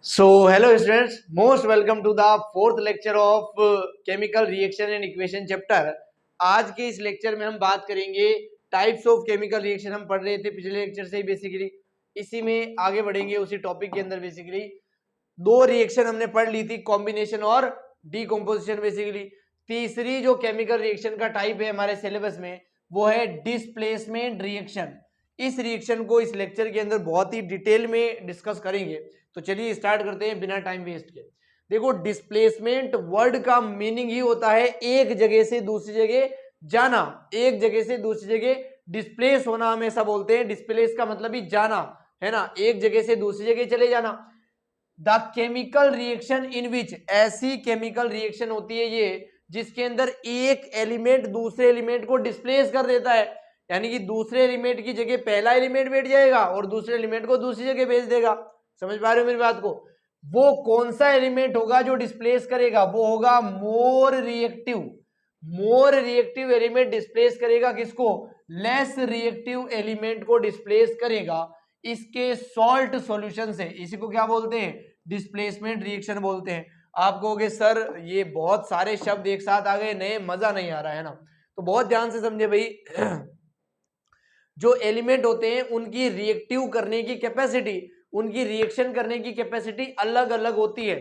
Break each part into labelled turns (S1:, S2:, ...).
S1: So, hello students, most welcome to the fourth lecture of chemical reaction and equation chapter. आज के इस lecture में हम बात करेंगे टाइप्स ऑफ केमिकल रिएक्शन। हम पढ़ रहे थे पिछले लेक्चर से ही बेसिकली, इसी में आगे बढ़ेंगे उसी टॉपिक के अंदर। बेसिकली दो रिएक्शन हमने पढ़ ली थी, कॉम्बिनेशन और डीकम्पोजिशन। बेसिकली तीसरी जो केमिकल रिएक्शन का टाइप है हमारे सिलेबस में वो है डिस्प्लेसमेंट रिएक्शन। इस रिएक्शन को इस लेक्चर के अंदर बहुत ही डिटेल में डिस्कस करेंगे। तो चलिए स्टार्ट करते हैं बिना टाइम वेस्ट के। देखो, डिस्प्लेसमेंट वर्ड का मीनिंग ही होता है एक जगह से दूसरी जगह जाना। एक जगह से दूसरी जगह डिस्प्लेस होना हम ऐसा बोलते हैं। डिस्प्लेस का मतलब ही जाना है ना, एक जगह से दूसरी जगह चले जाना। द केमिकल रिएक्शन इन विच, ऐसी केमिकल रिएक्शन होती है ये जिसके अंदर एक एलिमेंट दूसरे एलिमेंट को डिस्प्लेस कर देता है, यानी कि दूसरे एलिमेंट की जगह पहला एलिमेंट बैठ जाएगा और दूसरे एलिमेंट को दूसरी जगह भेज देगा। समझ पा रहे हो मेरी बात को? वो कौन सा एलिमेंट होगा जो डिस्प्लेस करेगा? वो होगा more reactive. More reactive element displace करेगा किसको? लेस रिएक्टिव एलिमेंट को डिस्प्लेस करेगा इसके सॉल्ट सॉल्यूशन से। इसी को क्या बोलते हैं? डिस्प्लेसमेंट रिएक्शन बोलते हैं। आप कहोगे सर ये बहुत सारे शब्द एक साथ आ गए, नए, मजा नहीं आ रहा है ना। तो बहुत ध्यान से समझे भाई। जो एलिमेंट होते हैं उनकी रिएक्टिव करने की कैपेसिटी, उनकी रिएक्शन करने की कैपेसिटी अलग अलग होती है।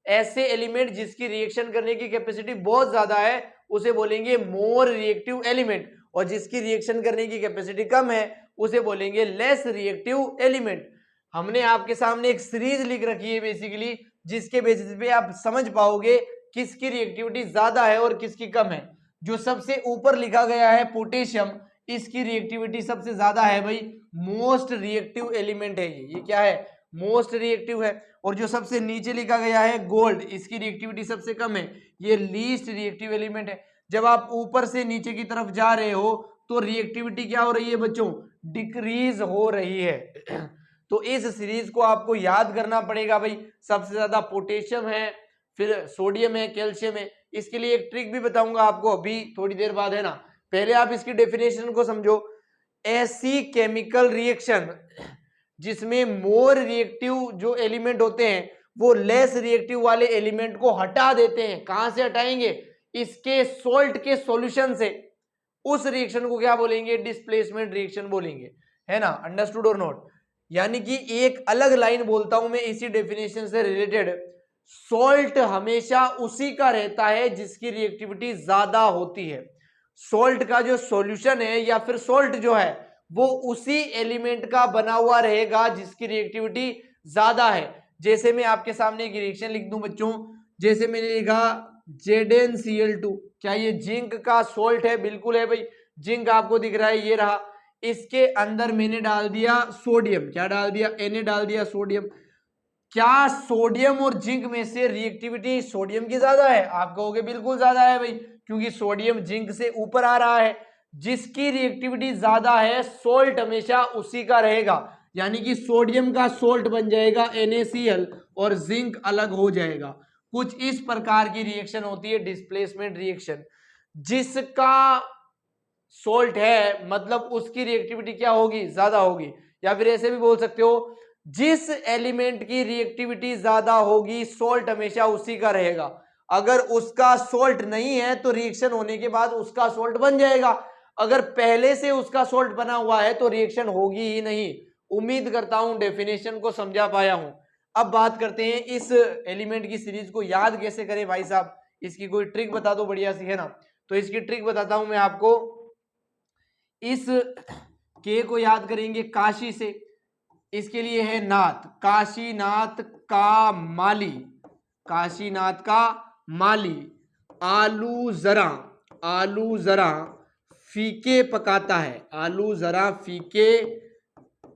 S1: ऐसे एलिमेंट जिसकी रिएक्शन करने की कैपेसिटी बहुत ज्यादा है उसे बोलेंगे मोर रिएक्टिव एलिमेंट, और जिसकी रिएक्शन करने की कैपेसिटी कम है उसे बोलेंगे लेस रिएक्टिव एलिमेंट। हमने आपके सामने एक सीरीज लिख रखी है बेसिकली, जिसके बेसिस पे आप समझ पाओगे किसकी रिएक्टिविटी ज्यादा है और किसकी कम है। जो सबसे ऊपर लिखा गया है पोटेशियम, इसकी रिएक्टिविटी सबसे ज्यादा है भाई, मोस्ट रिएक्टिव एलिमेंट है ये क्या है? मोस्ट रिएक्टिव है। और जो सबसे नीचे लिखा गया है गोल्ड, इसकी रिएक्टिविटी सबसे कम है, ये लीस्ट रिएक्टिव एलिमेंट है। जब आप ऊपर से नीचे की तरफ जा रहे हो तो रिएक्टिविटी क्या हो रही है बच्चों? डिक्रीज हो रही है। तो इस सीरीज को आपको याद करना पड़ेगा भाई। सबसे ज्यादा पोटेशियम है, फिर सोडियम है, कैल्शियम है। इसके लिए एक ट्रिक भी बताऊंगा आपको अभी थोड़ी देर बाद, है ना। पहले आप इसकी डेफिनेशन को समझो। ऐसी केमिकल रिएक्शन जिसमें मोर रिएक्टिव जो एलिमेंट होते हैं वो लेस रिएक्टिव वाले एलिमेंट को हटा देते हैं। कहां से हटाएंगे? इसके सोल्ट के सॉल्यूशन से। उस रिएक्शन को क्या बोलेंगे? डिस्प्लेसमेंट रिएक्शन बोलेंगे, है ना। अंडरस्टूड और नॉट? यानी कि एक अलग लाइन बोलता हूं मैं इसी डेफिनेशन से रिलेटेड। सॉल्ट हमेशा उसी का रहता है जिसकी रिएक्टिविटी ज्यादा होती है। सॉल्ट का जो सॉल्यूशन है या फिर सॉल्ट जो है वो उसी एलिमेंट का बना हुआ रहेगा जिसकी रिएक्टिविटी ज्यादा है। जैसे मैं आपके सामने एक रिएक्शन लिख दूं बच्चों, जैसे मैंने लिखा ZnCl2, क्या ये जिंक का सॉल्ट है? बिल्कुल है भाई। जिंक आपको दिख रहा है, ये रहा। इसके अंदर मैंने डाल दिया सोडियम, क्या डाल दिया? Na डाल दिया, सोडियम। क्या सोडियम और जिंक में से रिएक्टिविटी सोडियम की ज्यादा है? आप कहोगे बिल्कुल ज्यादा है भाई, क्योंकि सोडियम जिंक से ऊपर आ रहा है। जिसकी रिएक्टिविटी ज्यादा है सोल्ट हमेशा उसी का रहेगा, यानी कि सोडियम का सोल्ट बन जाएगा NaCl और जिंक अलग हो जाएगा। कुछ इस प्रकार की रिएक्शन होती है डिस्प्लेसमेंट रिएक्शन। जिसका सोल्ट है मतलब उसकी रिएक्टिविटी क्या होगी? ज्यादा होगी। या फिर ऐसे भी बोल सकते हो, जिस एलिमेंट की रिएक्टिविटी ज्यादा होगी सोल्ट हमेशा उसी का रहेगा। अगर उसका सोल्ट नहीं है तो रिएक्शन होने के बाद उसका सोल्ट बन जाएगा। अगर पहले से उसका सोल्ट बना हुआ है तो रिएक्शन होगी ही नहीं। उम्मीद करता हूं डेफिनेशन को समझा पाया हूं। अब बात करते हैं इस एलिमेंट की सीरीज को याद कैसे करें भाई साहब। इसकी कोई ट्रिक बता दो बढ़िया सी, है ना। तो इसकी ट्रिक बताता हूं मैं आपको। इस के को याद करेंगे काशी से, इसके लिए है नाथ, काशीनाथ का माली, काशीनाथ का माली। आलू जरा, आलू जरा फीके पकाता है, आलू जरा फीके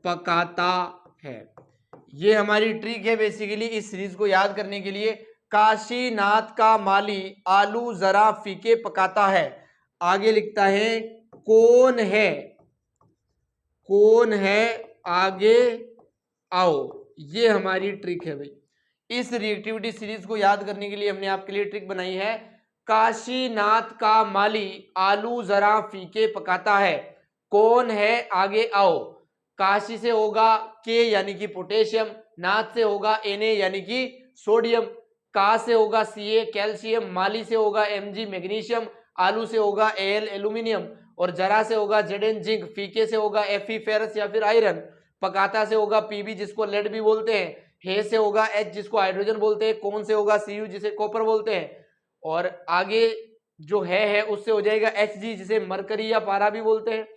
S1: पकाता है। ये हमारी ट्रिक है बेसिकली इस सीरीज को याद करने के लिए। काशीनाथ का माली आलू जरा फीके पकाता है। आगे लिखता है कौन है, कौन है आगे आओ। ये हमारी ट्रिक है भाई। इस रिएक्टिविटी सीरीज को याद करने के लिए हमने आपके लिए ट्रिक बनाई है। काशीनाथ का माली आलू जरा फीके पकाता है, कौन है आगे आओ। काशी से होगा के यानी कि पोटेशियम, नाथ से होगा Na यानी कि सोडियम, का से होगा Ca कैल्शियम, माली से होगा Mg मैग्नीशियम, आलू से होगा Al एल्यूमिनियम, और जरा से होगा Zn जिंक, फीके से होगा Fe फेरस या फिर आयरन, पकाता से होगा Pb जिसको लेड भी बोलते हैं, हे से होगा H जिसको हाइड्रोजन बोलते हैं, कौन से होगा Cu जिसे कॉपर बोलते हैं, और आगे जो है उससे हो जाएगा Hg जिसे मरकरी या पारा भी बोलते हैं,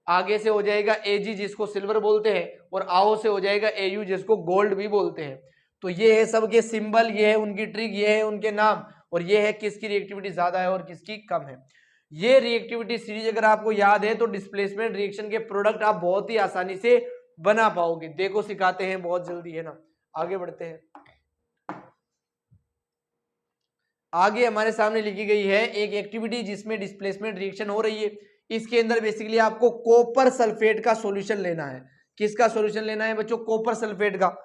S1: आगे से हो जाएगा Ag जिसको सिल्वर बोलते हैं, और आओ से हो जाएगा Au जिसको गोल्ड भी बोलते हैं। तो ये है सबके सिंबल, ये है उनकी ट्रिक, ये है उनके नाम, और ये है किसकी रिएक्टिविटी ज्यादा है और किसकी कम है। ये रिएक्टिविटी सीरीज अगर आपको याद है तो डिस्प्लेसमेंट रिएक्शन के प्रोडक्ट आप बहुत ही आसानी से बना पाओगे। देखो सिखाते हैं बहुत जल्दी, है ना। आगे बढ़ते हैं। आगे हमारे सामने लिखी गई है एक एक्टिविटी जिसमें डिस्प्लेसमेंट रिएक्शन हो रही है। इसके अंदर बेसिकली आपको कॉपर सल्फेट का सॉल्यूशन लेना है। किसका सॉल्यूशन लेना है बच्चों? कॉपर सल्फेट का।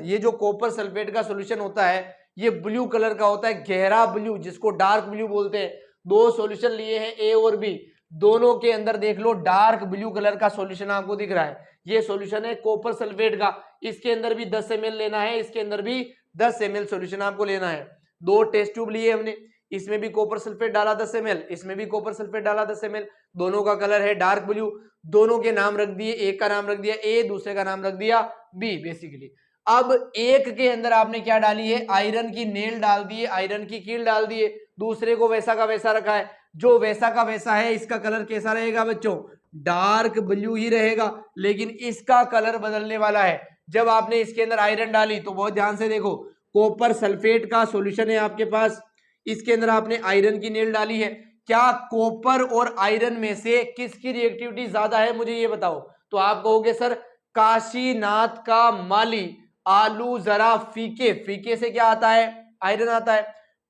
S1: ये जो कॉपर सल्फेट का सॉल्यूशन होता है ये ब्लू कलर का होता है, गहरा ब्लू जिसको डार्क ब्लू बोलते हैं। दो सॉल्यूशन लिए हैं ए और बी, दोनों के अंदर देख लो डार्क ब्लू कलर का सॉल्यूशन आपको दिख रहा है। ये सॉल्यूशन है कॉपर सल्फेट का। इसके अंदर भी 10 ml लेना है, इसके अंदर भी 10 ml सॉल्यूशन आपको लेना है। दो टेस्ट ट्यूब लिए हमने, इसमें भी कॉपर सल्फेट डाला 10 ml, इसमें भी कॉपर सल्फेट डाला 10 ml। दोनों का कलर है डार्क ब्लू। दोनों के नाम रख दिए, एक का नाम रख दिया ए, दूसरे का नाम रख दिया बी बेसिकली। अब एक के अंदर आपने क्या डाली है? आयरन की नेल डाल दी है, आयरन की कील डाल दी है। दूसरे को वैसा का वैसा रखा है। जो वैसा का वैसा है इसका कलर कैसा रहेगा बच्चों? डार्क ब्लू ही रहेगा, लेकिन इसका कलर बदलने वाला है। जब आपने इसके अंदर आयरन डाली तो बहुत ध्यान से देखो, कॉपर सल्फेट का सॉल्यूशन है आपके पास, इसके अंदर आपने आयरन की नेल डाली है। क्या कॉपर और आयरन में से किसकी रिएक्टिविटी ज्यादा है? मुझे ये बताओ। तो आप कहोगे सर काशीनाथ का माली, आलू जरा फीके, फीके से क्या आता है? आयरन आता है।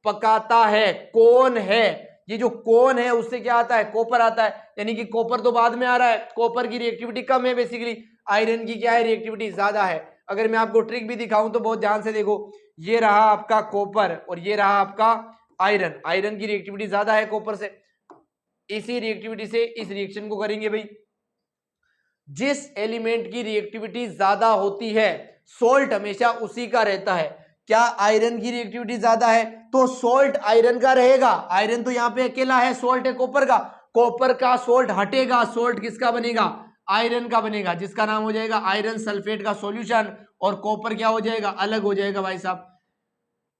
S1: पकाता है, कौन है? ये जो कौन है उससे क्या आता है? कॉपर आता है। यानी कि कॉपर तो बाद में आ रहा है, कॉपर की रिएक्टिविटी कम है बेसिकली, आयरन की क्या है? रिएक्टिविटी ज्यादा है। अगर मैं आपको ट्रिक भी दिखाऊं तो बहुत ध्यान से देखो, ये रहा आपका कॉपर और ये रहा आपका आयरन। आयरन की रिएक्टिविटी ज्यादा है कॉपर से। इसी रिएक्टिविटी से इस रिएक्शन को करेंगे भाई। जिस एलिमेंट की रिएक्टिविटी ज्यादा होती है सोल्ट हमेशा उसी का रहता है। क्या आयरन की रिएक्टिविटी ज्यादा है तो सोल्ट आयरन का रहेगा। आयरन तो यहां पे अकेला है, सोल्ट है कॉपर का। कॉपर का सोल्ट हटेगा, सोल्ट किसका बनेगा? आयरन का बनेगा, जिसका नाम हो जाएगा आयरन सल्फेट का सॉल्यूशन। और कॉपर क्या हो जाएगा? अलग हो जाएगा भाई साहब।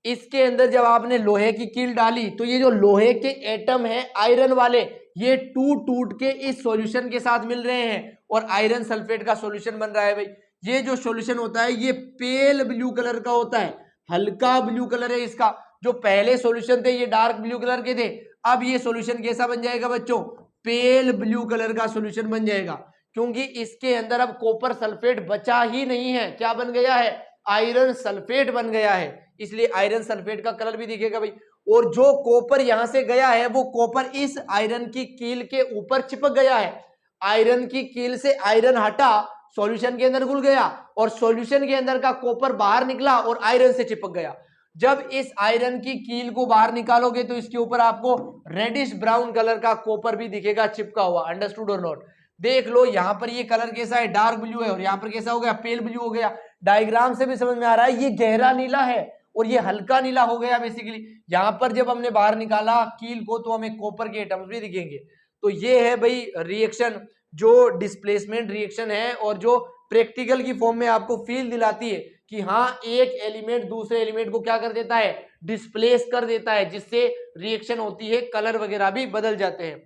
S1: इसके अंदर जब आपने लोहे की कील डाली तो ये जो लोहे के एटम है आयरन वाले, ये टूट टूट के इस सॉल्यूशन के साथ मिल रहे हैं और आयरन सल्फेट का सॉल्यूशन बन रहा है भाई। ये जो सॉल्यूशन होता है ये पेल ब्लू कलर का होता है, हल्का ब्लू कलर है इसका। जो पहले सॉल्यूशन थे ये डार्क ब्लू कलर के थे, अब ये सॉल्यूशन कैसा बन जाएगा बच्चों? पेल ब्लू कलर का सॉल्यूशन बन जाएगा, क्योंकि इसके अंदर अब कॉपर सल्फेट बचा ही नहीं है। क्या बन गया है? आयरन सल्फेट बन गया है, इसलिए आयरन सल्फेट का कलर भी दिखेगा भाई। और जो कॉपर यहां से गया है वो कॉपर इस आयरन की कील के ऊपर चिपक गया है। आयरन की कील से आयरन हटा, सॉल्यूशन के अंदर घुल गया और सॉल्यूशन के अंदर का कॉपर बाहर निकला और आयरन से चिपक गया। जब इस आयरन की कील को बाहर निकालोगे तो इसके ऊपर आपको रेडिश ब्राउन कलर का कॉपर भी दिखेगा चिपका हुआ। अंडरस्टूड और नॉट? देख लो यहां पर ये कलर कैसा है? डार्क ब्लू है, और यहां पर कैसा हो गया? पेल ब्लू हो गया। डायग्राम से भी समझ में आ रहा है ये गहरा नीला है और ये हल्का नीला हो गया बेसिकली। यहां पर जब हमने बाहर निकाला कील को तो हमें कॉपर के एटम्स भी दिखेंगे। तो ये है भाई रिएक्शन, जो डिस्प्लेसमेंट रिएक्शन है और जो प्रैक्टिकल की फॉर्म में आपको फील दिलाती है कि हाँ एक एलिमेंट दूसरे एलिमेंट को क्या कर देता है? डिस्प्लेस कर देता है, जिससे रिएक्शन होती है, कलर वगैरह भी बदल जाते हैं।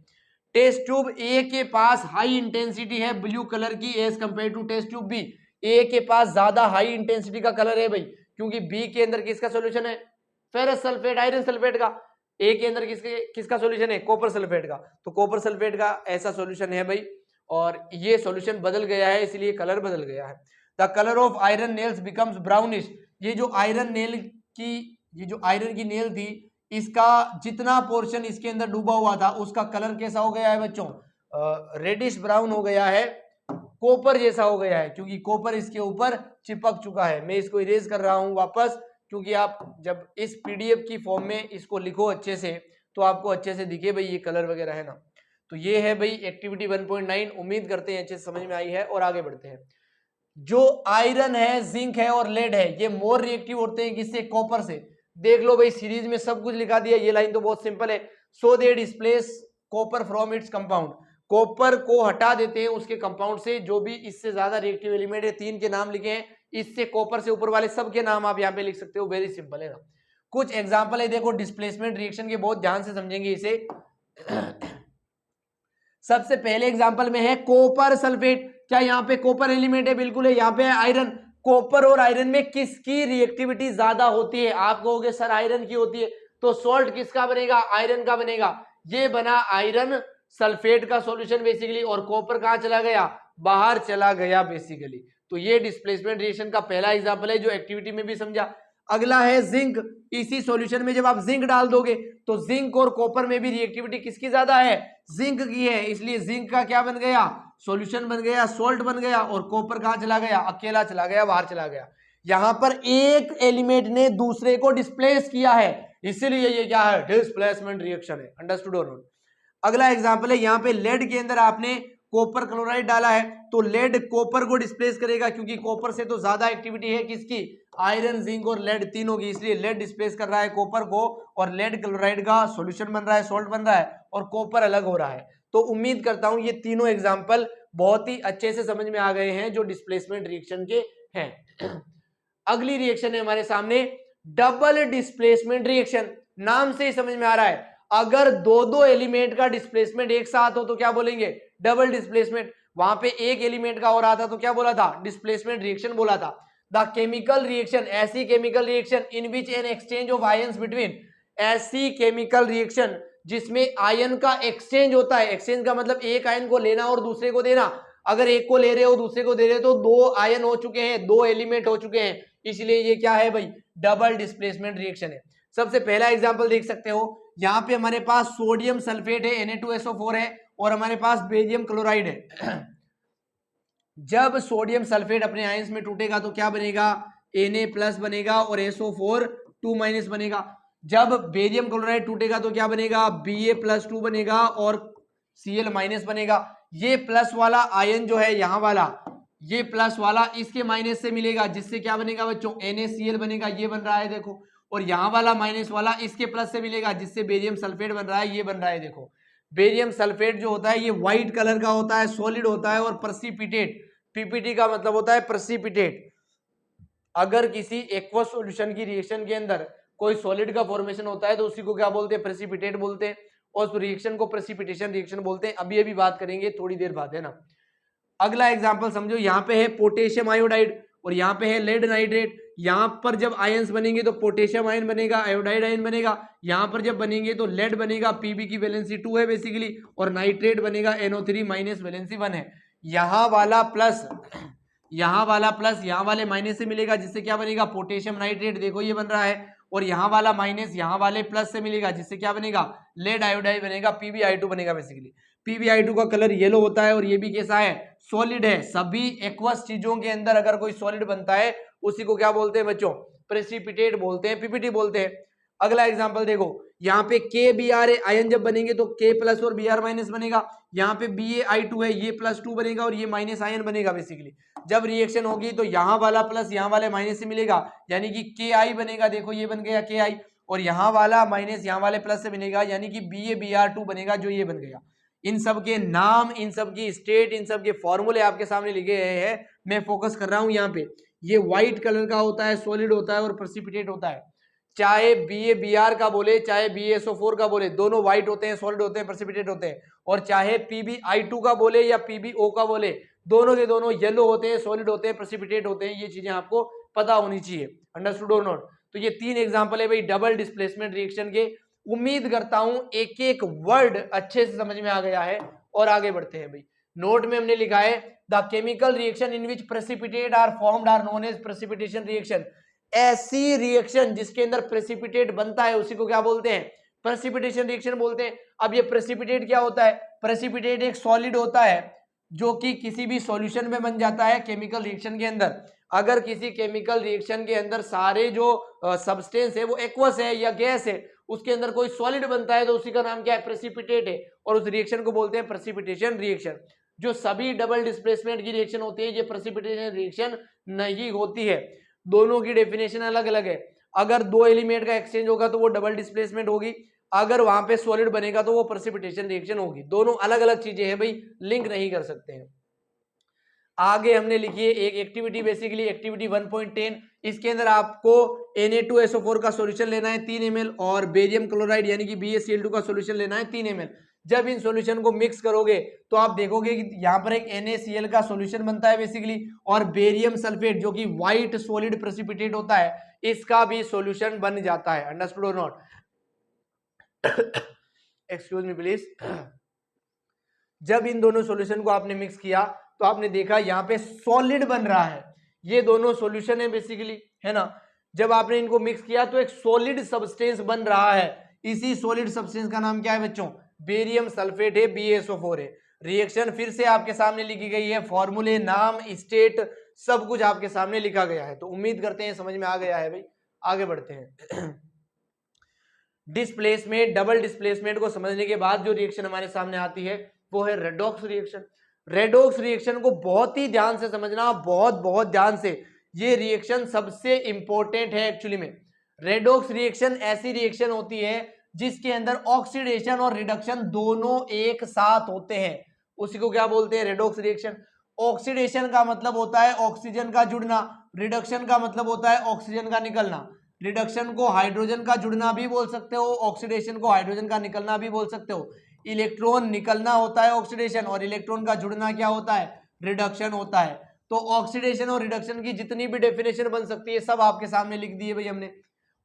S1: टेस्ट ट्यूब ए के पास हाई इंटेंसिटी है ब्लू कलर की as compare to test tube B. A के पास ज्यादा हाई इंटेंसिटी का कलर है भाई, क्योंकि बी के अंदर किसका सॉल्यूशन है? फेरस सल्फेट, आयरन सल्फेट का। ए के अंदर किसका सॉल्यूशन है? कॉपर सल्फेट का। तो कॉपर सल्फेट का ऐसा सॉल्यूशन है भाई, और ये सॉल्यूशन बदल गया है इसलिए कलर बदल गया है। The colour of iron nails becomes brownish. ये जो आयरन की नेल थी, इसका जितना पोर्शन इसके अंदर डूबा हुआ था उसका कलर कैसा हो गया है बच्चों? रेडिश ब्राउन हो गया है, कॉपर जैसा हो गया है, क्योंकि कॉपर इसके ऊपर चिपक चुका है। मैं इसको इरेज कर रहा हूं वापस, क्योंकि आप जब इस पीडीएफ की फॉर्म में इसको लिखो अच्छे से तो आपको अच्छे से दिखे भाई ये कलर वगैरह है ना। तो ये है भाई एक्टिविटी 1.9। उम्मीद करते हैं अच्छे से समझ में आई है और आगे बढ़ते हैं। जो आयरन है, जिंक है और लेड है, ये मोर रिएक्टिव होते हैं किससे? कॉपर से। देख लो भाई, सीरीज में सब कुछ लिखा दिया, ये लाइन तो बहुत सिंपल है। So they displace copper from its compound, copper को हटा देते हैं उसके कंपाउंड से। जो भी इससे ज्यादा रिएक्टिव एलिमेंट है, 3 के नाम लिखे हैं, इससे कॉपर से ऊपर वाले सब के नाम आप यहाँ पे लिख सकते हो। वेरी सिंपल है ना। कुछ एग्जाम्पल है, देखो डिस्प्लेसमेंट रिएक्शन के, बहुत ध्यान से समझेंगे इसे। सबसे पहले एग्जांपल में है कॉपर सल्फेट। क्या यहाँ पे कॉपर एलिमेंट है? बिल्कुल है। यहाँ पे है आयरन। कॉपर और आयरन में किसकी रिएक्टिविटी ज्यादा होती है? आप कहोगे सर आयरन की होती है, तो सॉल्ट किसका बनेगा? आयरन का बनेगा। ये बना आयरन सल्फेट का सॉल्यूशन बेसिकली, और कॉपर कहां चला गया? बाहर चला गया बेसिकली। तो ये डिस्प्लेसमेंट रिएक्शन का पहला एग्जांपल है जो एक्टिविटी में भी समझा। अगला है जिंक। इसी सॉल्यूशन में जब आप जिंक डाल दोगे तो जिंक और कॉपर में भी रिएक्टिविटी किसकी ज्यादा है? जिंक की है। इसलिए जिंक का क्या बन गया? सॉल्यूशन बन गया, सॉल्ट बन गया। और कॉपर कहां चला गया? अकेला चला गया, बाहर चला गया। यहां पर एक एलिमेंट ने दूसरे को डिस्प्लेस किया है, इसीलिए ये क्या है? डिस्प्लेसमेंट रिएक्शन है। अंडरस्टूड और नॉट? अगला एग्जांपल है, यहाँ पे लेड के अंदर आपने कॉपर क्लोराइड डाला है, तो लेड कॉपर को डिस्प्लेस करेगा, क्योंकि कॉपर से तो ज्यादा एक्टिविटी है किसकी? आयरन, जिंक और लेड तीनों की। इसलिए लेड डिस्प्लेस कर रहा है कॉपर को, और लेड क्लोराइड का सॉल्यूशन बन रहा है, सॉल्ट बन रहा है, और कॉपर अलग हो रहा है। तो उम्मीद करता हूं ये तीनों एग्जांपल बहुत ही अच्छे से समझ में आ गए हैं जो डिस्प्लेसमेंट रिएक्शन के हैं। अगली रिएक्शन है हमारे सामने डबल डिस्प्लेसमेंट रिएक्शन। नाम से ही समझ में आ रहा है, अगर दो दो एलिमेंट का डिस्प्लेसमेंट एक साथ हो तो क्या बोलेंगे? Double displacement. वहां पे एक एलिमेंट का हो रहा था तो क्या बोला था? डिस्प्लेसमेंट रिएक्शन बोला था। द केमिकल रिएक्शन, ऐसी chemical reaction in which an exchange of ions between, ऐसी केमिकल रिएक्शन जिसमें आयन का एक्सचेंज होता है। एक्सचेंज का मतलब एक आयन को लेना और दूसरे को देना। अगर एक को ले रहे हो दूसरे को दे रहे हो तो दो आयन हो चुके हैं, दो एलिमेंट हो चुके हैं, इसलिए ये क्या है भाई? डबल डिस्प्लेसमेंट रिएक्शन है। सबसे पहला एग्जांपल देख सकते हो, यहाँ पे हमारे पास सोडियम सल्फेट है, Na2SO4 है, और हमारे पास बेरियम क्लोराइड है। जब सोडियम सल्फेट अपने आयंस में टूटेगा तो क्या बनेगा? Na+ बनेगा और SO4 2- बनेगा। जब बेरियम क्लोराइड टूटेगा तो क्या बनेगा? Ba+2 बनेगा और Cl- बनेगा। ये प्लस वाला आयन जो है यहाँ वाला, ये प्लस वाला इसके माइनस से मिलेगा, जिससे क्या बनेगा बच्चों? NaCl बनेगा। ये बन रहा है देखो। और यहाँ वाला माइनस वाला इसके प्लस से मिलेगा, जिससे बेरियम सल्फेट बन रहा है। ये बन रहा है देखो। बेरियम सल्फेट जो होता है ये व्हाइट कलर का होता है, सॉलिड होता है और प्रेसिपिटेट। पीपीटी का मतलब होता है प्रेसिपिटेट। अगर किसी एक्वस सॉल्यूशन की रिएक्शन के अंदर कोई सॉलिड का फॉर्मेशन होता है तो उसी को क्या बोलते हैं? प्रेसिपिटेट बोलते हैं। और उस रिएक्शन को प्रेसिपिटेशन रिएक्शन बोलते हैं। अभी अभी बात करेंगे थोड़ी देर बाद, है ना। अगला एग्जांपल समझो, यहाँ पे है पोटेशियम आयोडाइड और यहाँ पे है लेड नाइट्रेट। यहाँ पर जब आयंस बनेंगे तो पोटेशियम आयन बनेगा, आयोडाइड आयन बनेगा। यहाँ पर जब बनेंगे तो लेड बनेगा, पीबी की वैलेंसी 2 है बेसिकली, और नाइट्रेट बनेगा NO3- वैलेंसी 1 है। यहाँ वाला प्लस, यहाँ वाला प्लस यहाँ वाले माइनस से मिलेगा, जिससे क्या बनेगा? Potassium nitrate. देखो ये बन रहा है। और यहाँ वाला माइनस यहाँ वाले प्लस से मिलेगा, जिससे क्या बनेगा? लेड आयोडाइड बनेगा, PbI2 बनेगा बेसिकली। PbI2 का कलर येलो होता है और ये भी कैसा है? सॉलिड है। सभी एक्वस चीजों के अंदर अगर कोई सॉलिड बनता है उसी को क्या बोलते हैं बच्चों? प्रेसिपिटेट बोलते हैं, पीपीटी बोलते हैं। अगला एग्जांपल देखो, यहाँ पे KBr आयन जब बनेंगे तो K+ और Br- बनेगा। यहाँ पे BaI2 है, ये +2 बनेगा और ये माइनस आयन बनेगा बेसिकली। जब रिएक्शन होगी तो यहाँ वाला प्लस यहाँ वाले माइनस से मिलेगा, यानी कि Ki बनेगा। देखो ये बन गया Ki, और यहाँ वाला माइनस यहाँ वाले प्लस से मिलेगा, यानी कि BaBr2 बनेगा, जो ये बन गया। इन सब के नाम, इन सब की स्टेट, इन सब के फॉर्मूले आपके सामने लिखे गए हैं। मैं फोकस कर रहा हूं यहाँ पे। ये व्हाइट कलर का होता है, सॉलिड होता है और प्रेसिपिटेट होता है। चाहे BaBr का बोले चाहे BaSO4 का बोले, दोनों व्हाइट होते हैं, सॉलिड होते हैं, प्रेसिपिटेट होते हैं। और चाहे PbI2 का बोले या PbO का बोले, दोनों के दोनों येलो होते हैं, सॉलिड होते हैं, प्रेसिपिटेट होते हैं। ये चीजें आपको पता होनी चाहिए। अंडरस्टूड और नॉट? तो ये 3 एग्जांपल है भाई डबल डिस्प्लेसमेंट रिएक्शन के। उम्मीद करता हूं एक एक वर्ड अच्छे से समझ में आ गया है। और आगे बढ़ते हैं भाई। नोट में हमने लिखा है the chemical reaction in which precipitate are formed are known as precipitation reaction. ऐसी रिएक्शन जिसके अंदर प्रेसिपिटेट बनता है उसी को क्या बोलते हैं? प्रेसिपिटेशन रिएक्शन बोलते हैं। अब ये प्रेसिपिटेट क्या होता है? प्रेसिपिटेट एक सॉलिड होता है जो कि किसी भी सॉल्यूशन में बन जाता है केमिकल रिएक्शन के अंदर। अगर किसी केमिकल रिएक्शन के अंदर सारे जो सब्सटेंस है वो एक्वस है या गैस है, उसके अंदर कोई सॉलिड बनता है तो उसी का नाम क्या है, प्रेसिपिटेट है, और उस रिएक्शन को बोलते हैं प्रेसिपिटेशन रिएक्शन। जो सभी डबल डिस्प्लेसमेंट की रिएक्शन होती है ये प्रेसिपिटेशन रिएक्शन नहीं होती है। दोनों की डेफिनेशन अलग अलग है। अगर दो एलिमेंट का एक्सचेंज होगा तो वो डबल डिस्प्लेसमेंट होगी, अगर वहां पे सॉलिड बनेगा तो वो प्रेसिपिटेशन रिएक्शन होगी। दोनों अलग अलग चीजें हैं भाई, लिंक नहीं कर सकते हैं। आगे हमने लिखी है एक एक्टिविटी, बेसिकली एक्टिविटी 1.10। इसके अंदर आपको Na2SO4 का सॉल्यूशन लेना है 3 ml और बेरियम क्लोराइड यानी कि BaCl2 का सॉल्यूशन लेना है 3 ml। जब इन सॉल्यूशन को मिक्स करोगे तो आप देखोगे कि यहाँ पर एक NaCl का सॉल्यूशन बनता है बेसिकली, और बेरियम सल्फेट जो कि व्हाइट सॉलिड प्रेसिपिटेट होता है इसका भी सॉल्यूशन बन जाता है। अंडरस्टूड और नॉट? Excuse me please. जब इन दोनों सॉल्यूशन को आपने मिक्स किया तो आपने देखा यहाँ पे सॉलिड बन रहा है, ये दोनों सॉल्यूशन है बेसिकली, है ना। जब आपने इनको मिक्स किया तो एक सॉलिड सब्सटेंस बन रहा है। इसी सॉलिड सब्सटेंस का नाम क्या है बच्चों? बेरियम सल्फेट है, BaSO4 है। रिएक्शन फिर से आपके सामने लिखी गई है, फॉर्मूले, नाम, स्टेट सब कुछ आपके सामने लिखा गया है। तो उम्मीद करते हैं समझ में आ गया है भाई। आगे बढ़ते हैं। डिस्प्लेसमेंट, डबल डिस्प्लेसमेंट को समझने के बाद जो रिएक्शन हमारे सामने आती है वो है रेडॉक्स रिएक्शन। रेडॉक्स रिएक्शन को बहुत ही ध्यान से समझना, बहुत ध्यान से। ये रिएक्शन सबसे इंपॉर्टेंट है एक्चुअली में। रेडॉक्स रिएक्शन ऐसी रिएक्शन होती है जिसके अंदर ऑक्सीडेशन और रिडक्शन दोनों एक साथ होते हैं, उसी को क्या बोलते हैं? Redox reaction. ऑक्सीडेशन का मतलब होता है ऑक्सीजन का जुड़ना, रिडक्शन का मतलब होता है ऑक्सीजन का निकलना। रिडक्शन को हाइड्रोजन का जुड़ना भी बोल सकते हो, ऑक्सीडेशन को हाइड्रोजन का निकलना भी बोल सकते हो। इलेक्ट्रॉन निकलना होता है ऑक्सीडेशन, और इलेक्ट्रॉन का जुड़ना क्या होता है? रिडक्शन होता है। तो ऑक्सीडेशन और रिडक्शन की जितनी भी डेफिनेशन बन सकती है सब आपके सामने लिख दी है भाई हमने।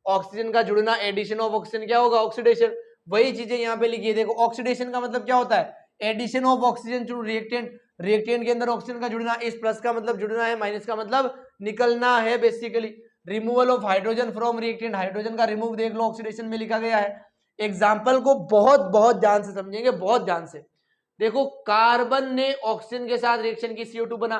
S1: ऑक्सीजन का जुड़ना, एडिशन ऑफ ऑक्सीजन क्या होगा? ऑक्सीडेशन। वही चीजें यहाँ पे लिखी है, देखो ऑक्सीडेशन का मतलब क्या होता है? Addition of oxygen to reactant. Reactant के अंदर ऑक्सीजन का जुड़ना, इस प्लस का मतलब जुड़ना है, माइनस का मतलब निकलना है basically. Removal of hydrogen from reactant, hydrogen का रिमूव देख लो, ऑक्सीडेशन में लिखा गया है। एग्जाम्पल को बहुत ध्यान से समझेंगे, बहुत ध्यान से। देखो कार्बन ने ऑक्सीजन के साथ रिएक्शन की, CO2 बना।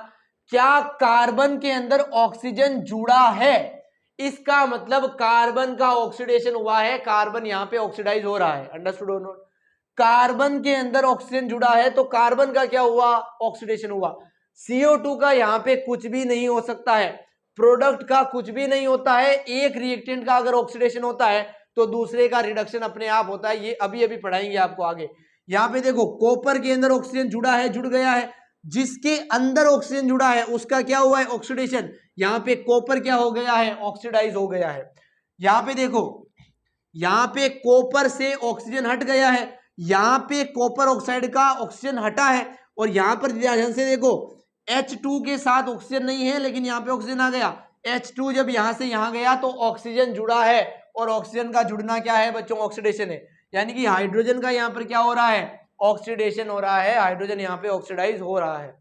S1: क्या कार्बन के अंदर ऑक्सीजन जुड़ा है? इसका मतलब कार्बन का ऑक्सीडेशन हुआ है, कार्बन यहां पे ऑक्सीडाइज हो रहा है। अंडरस्टूड और नॉट? कार्बन के अंदर ऑक्सीजन जुड़ा है तो कार्बन का क्या हुआ? ऑक्सीडेशन हुआ। CO2 का यहां पे कुछ भी नहीं हो सकता है, प्रोडक्ट का कुछ भी नहीं होता है। एक रिएक्टेंट का अगर ऑक्सीडेशन होता है तो दूसरे का रिडक्शन अपने आप होता है। ये अभी अभी पढ़ाएंगे आपको आगे। यहाँ पे देखो कॉपर के अंदर ऑक्सीजन जुड़ा है, जुड़ गया है, जिसके अंदर ऑक्सीजन जुड़ा है उसका क्या हुआ है? ऑक्सीडेशन। यहाँ पे कॉपर क्या हो गया है? ऑक्सीडाइज हो गया है। यहाँ पे देखो, यहाँ पे कॉपर से ऑक्सीजन हट गया है, यहाँ पे कॉपर ऑक्साइड का ऑक्सीजन हटा है, और यहाँ पर ध्यान से देखो H2 के साथ ऑक्सीजन नहीं है लेकिन यहाँ पे ऑक्सीजन आ गया। H2 जब यहाँ से यहाँ गया तो ऑक्सीजन जुड़ा है, और ऑक्सीजन का जुड़ना क्या है बच्चों? ऑक्सीडेशन है। यानी कि हाइड्रोजन का यहाँ पर क्या हो रहा है? ऑक्सीडेशन हो रहा है, हाइड्रोजन यहाँ पे ऑक्सीडाइज हो रहा है।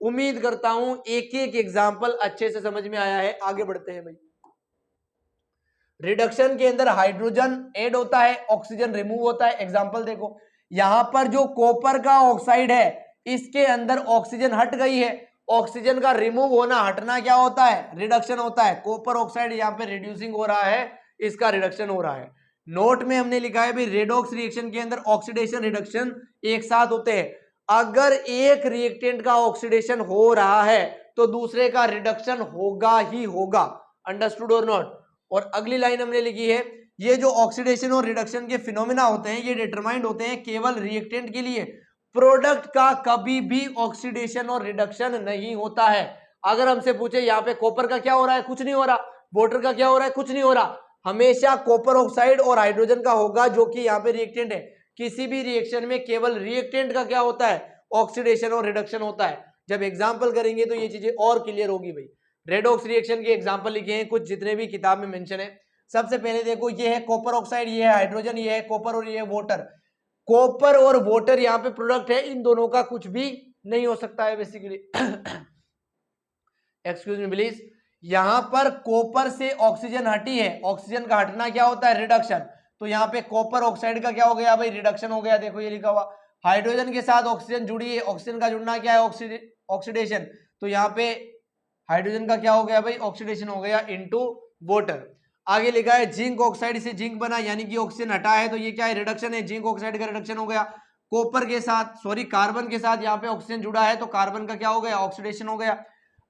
S1: उम्मीद करता हूं एक एक एग्जाम्पल अच्छे से समझ में आया है। आगे बढ़ते हैं भाई। रिडक्शन के अंदर हाइड्रोजन ऐड होता है, ऑक्सीजन रिमूव होता है। एग्जाम्पल देखो, यहां पर जो कॉपर का ऑक्साइड है इसके अंदर ऑक्सीजन हट गई है, ऑक्सीजन का रिमूव होना, हटना क्या होता है? रिडक्शन होता है। कॉपर ऑक्साइड यहाँ पे रिड्यूसिंग हो रहा है, इसका रिडक्शन हो रहा है। नोट में हमने लिखा है भाई रेडॉक्स रिएक्शन के अंदर ऑक्सीडेशन रिडक्शन एक साथ होते हैं। अगर एक रिएक्टेंट का ऑक्सीडेशन हो रहा है तो दूसरे का रिडक्शन होगा ही होगा। अंडरस्टूड और नॉट? और अगली लाइन हमने लिखी है, ये जो ऑक्सीडेशन और रिडक्शन के फिनोमेना होते हैं ये डिटरमाइंड होते हैं केवल रिएक्टेंट के लिए। प्रोडक्ट का कभी भी ऑक्सीडेशन और रिडक्शन नहीं होता है। अगर हमसे पूछे यहाँ पे कॉपर का क्या हो रहा है? कुछ नहीं हो रहा। वाटर का क्या हो रहा है? कुछ नहीं हो रहा। हमेशा कॉपर ऑक्साइड और हाइड्रोजन का होगा जो कि यहाँ पे रिएक्टेंट है। किसी भी रिएक्शन में केवल रिएक्टेंट का क्या होता है? ऑक्सीडेशन और रिडक्शन होता है। जब एग्जाम्पल करेंगे तो ये चीजें और क्लियर होगी भाई। रेडॉक्स रिएक्शन के एग्जाम्पल लिखे हैं कुछ जितने भी किताब में मेंशन है। सबसे पहले देखो, ये है कॉपर ऑक्साइड, ये है हाइड्रोजन, ये है कॉपर और ये है वाटर। कॉपर और वाटर यहाँ पे प्रोडक्ट है, इन दोनों का कुछ भी नहीं हो सकता है बेसिकली। Excuse me please. यहां पर कॉपर से ऑक्सीजन हटी है, ऑक्सीजन का हटना क्या होता है? रिडक्शन। तो यहाँ पे कॉपर ऑक्साइड का क्या हो गया भाई? रिडक्शन हो गया। देखो ये लिखा हुआ, हाइड्रोजन के साथ ऑक्सीजन जुड़ी है, ऑक्सीजन का जुड़ना क्या है? ऑक्सीडेशन। तो यहाँ पे हाइड्रोजन का क्या हो गया भाई? ऑक्सीडेशन हो गया इनटू वाटर। आगे लिखा है जिंक ऑक्साइड से जिंक बना, यानी कि ऑक्सीजन हटा है तो ये क्या है, रिडक्शन है, जिंक ऑक्साइड का रिडक्शन हो गया। कॉपर के साथ कार्बन के साथ यहाँ पे ऑक्सीजन जुड़ा है तो कार्बन का क्या हो गया, ऑक्सीडेशन हो गया।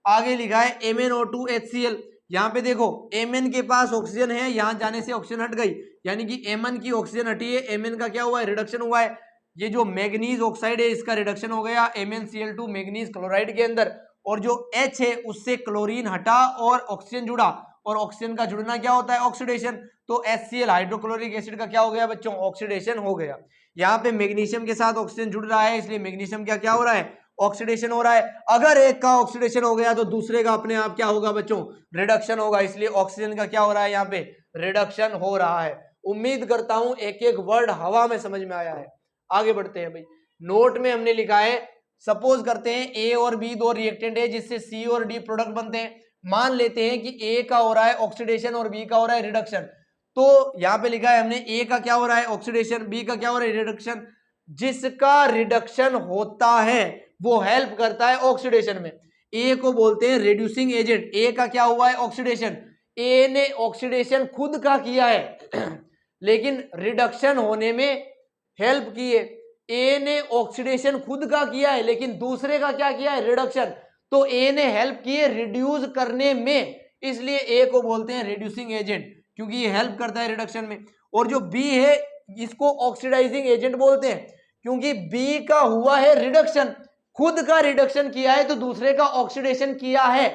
S1: आगे लिखा है MnO2HCl, यहाँ पे देखो Mn के पास ऑक्सीजन है, यहाँ जाने से ऑक्सीजन हट गई, यानी कि Mn की ऑक्सीजन हटी है, Mn का क्या हुआ है, रिडक्शन हुआ है। ये जो मैग्नीज ऑक्साइड है इसका रिडक्शन हो गया MnCl2 मैग्नीज क्लोराइड के अंदर, और जो H है उससे क्लोरीन हटा और ऑक्सीजन जुड़ा, और ऑक्सीजन का जुड़ना क्या होता है, ऑक्सीडेशन। तो HCl हाइड्रोक्लोरिक एसिड का क्या हो गया बच्चों, ऑक्सीडेशन हो गया। यहाँ पे मैग्नीशियम के साथ ऑक्सीजन जुड़ रहा है, इसलिए मैग्नीशियम का क्या हो रहा है, ऑक्सीडेशन हो रहा है। अगर एक का ऑक्सीडेशन हो गया तो दूसरे का अपने आप क्या होगा बच्चों, रिडक्शन होगा, इसलिए ऑक्सीजन का क्या हो रहा है, यहाँ पे रिडक्शन हो रहा है। उम्मीद करता हूं एक एक वर्ड हवा में समझ में आया है। आगे बढ़ते हैं भाई, नोट में हमने लिखा है, सपोज करते हैं ए और बी दो रिएक्टेंट है जिससे सी और डी प्रोडक्ट बनते हैं। मान लेते हैं कि ए का हो रहा है ऑक्सीडेशन और बी का हो रहा है रिडक्शन। तो यहां पे लिखा है हमने ए का क्या हो रहा है, ऑक्सीडेशन, बी का क्या हो रहा है, रिडक्शन। जिसका रिडक्शन होता है वो हेल्प करता है ऑक्सीडेशन में। ए को बोलते हैं रिड्यूसिंग एजेंट। ए का क्या हुआ है, ऑक्सीडेशन। ए ने ऑक्सीडेशन खुद का किया है लेकिन रिडक्शन होने में हेल्प की है। ए ने ऑक्सीडेशन खुद का किया है लेकिन दूसरे का क्या किया है, रिडक्शन। तो ए ने हेल्प की है रिड्यूस करने में, इसलिए ए को बोलते हैं रिड्यूसिंग एजेंट, क्योंकि ये हेल्प करता है रिडक्शन में। और जो बी है इसको ऑक्सीडाइजिंग एजेंट बोलते हैं, क्योंकि बी का हुआ है रिडक्शन, खुद का रिडक्शन किया है तो दूसरे का ऑक्सीडेशन किया है।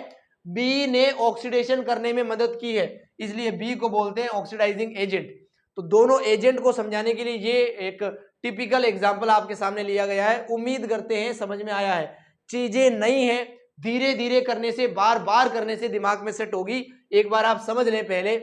S1: बी ने ऑक्सीडेशन करने में मदद की है, इसलिए बी को बोलते हैं ऑक्सीडाइजिंग एजेंट। तो दोनों एजेंट को समझाने के लिए ये एक टिपिकल एग्जांपल आपके सामने लिया गया है। उम्मीद करते हैं समझ में आया है। चीजें नई हैं, धीरे धीरे करने से, बार बार करने से दिमाग में सेट होगी। एक बार आप समझ लें पहले।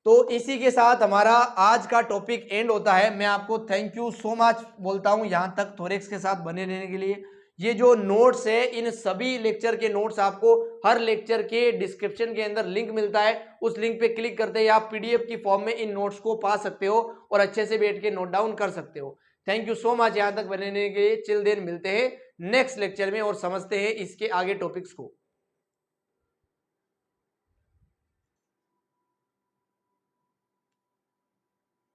S1: तो इसी के साथ हमारा आज का टॉपिक एंड होता है। मैं आपको थैंक यू सो मच बोलता हूं यहां तक थोरेक्स के साथ बने रहने के लिए। ये जो नोट्स है, इन सभी लेक्चर के नोट्स आपको हर लेक्चर के डिस्क्रिप्शन के अंदर लिंक मिलता है, उस लिंक पे क्लिक करते ही आप पीडीएफ की फॉर्म में इन नोट्स को पा सकते हो और अच्छे से बैठ के नोट डाउन कर सकते हो। थैंक यू सो मच यहां तक बने रहने के लिए। चिल देन मिलते हैं नेक्स्ट लेक्चर में और समझते हैं इसके आगे टॉपिक्स को।